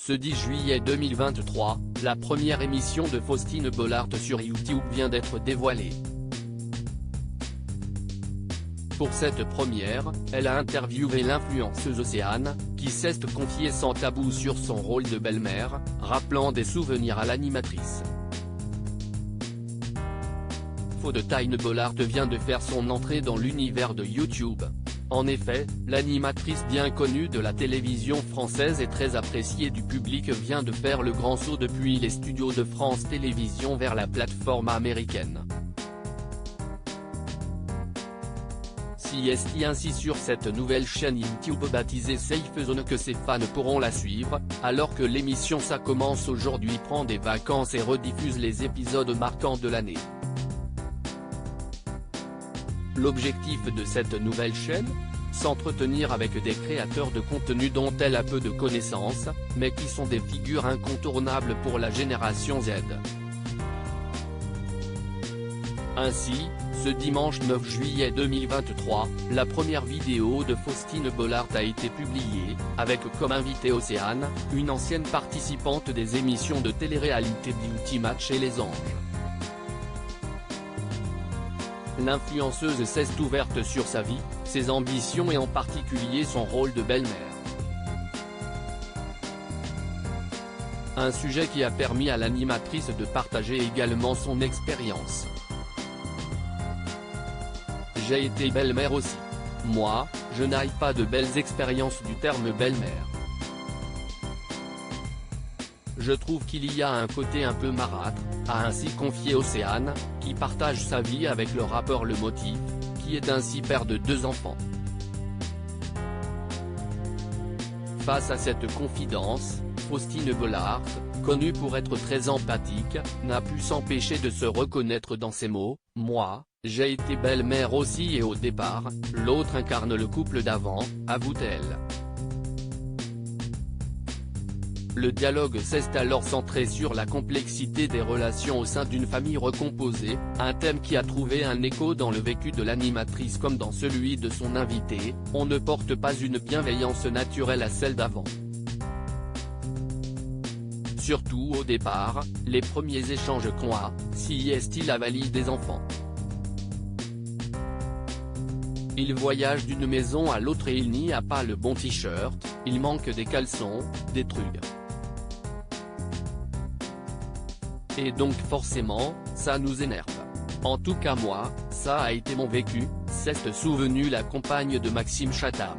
Ce 10 juillet 2023, la première émission de Faustine Bollaert sur YouTube vient d'être dévoilée. Pour cette première, elle a interviewé l'influenceuse Océane, qui s'est confiée sans tabou sur son rôle de belle-mère, rappelant des souvenirs à l'animatrice. Faustine Bollaert vient de faire son entrée dans l'univers de YouTube. En effet, l'animatrice bien connue de la télévision française et très appréciée du public vient de faire le grand saut depuis les studios de France Télévisions vers la plateforme américaine. C'est ainsi sur cette nouvelle chaîne YouTube baptisée Safe Zone que ses fans pourront la suivre, alors que l'émission Ça commence aujourd'hui prend des vacances et rediffuse les épisodes marquants de l'année. L'objectif de cette nouvelle chaîne ? S'entretenir avec des créateurs de contenu dont elle a peu de connaissances, mais qui sont des figures incontournables pour la génération Z. Ainsi, ce dimanche 9 juillet 2023, la première vidéo de Faustine Bollaert a été publiée, avec comme invitée Océane, une ancienne participante des émissions de télé-réalité Beauty Match et Les Anges. L'influenceuse s'est ouverte sur sa vie, ses ambitions et en particulier son rôle de belle-mère. Un sujet qui a permis à l'animatrice de partager également son expérience. J'ai été belle-mère aussi. Moi, je n'ai pas de belles expériences du terme belle-mère. Je trouve qu'il y a un côté un peu marâtre, a ainsi confié Océane, qui partage sa vie avec le rappeur Le Motif, qui est ainsi père de 2 enfants. Face à cette confidence, Faustine Bollaert, connue pour être très empathique, n'a pu s'empêcher de se reconnaître dans ces mots : « Moi, j'ai été belle-mère aussi et au départ, l'autre incarne le couple d'avant », avoue-t-elle. Le dialogue s'est alors centré sur la complexité des relations au sein d'une famille recomposée, un thème qui a trouvé un écho dans le vécu de l'animatrice comme dans celui de son invité. On ne porte pas une bienveillance naturelle à celle d'avant. Surtout au départ, les premiers échanges qu'ont si est-il a valide des enfants. Il voyage d'une maison à l'autre et il n'y a pas le bon t-shirt, il manque des caleçons, des trucs. Et donc forcément, ça nous énerve. En tout cas moi, ça a été mon vécu, s'est souvenue la compagne de Maxime Chatham.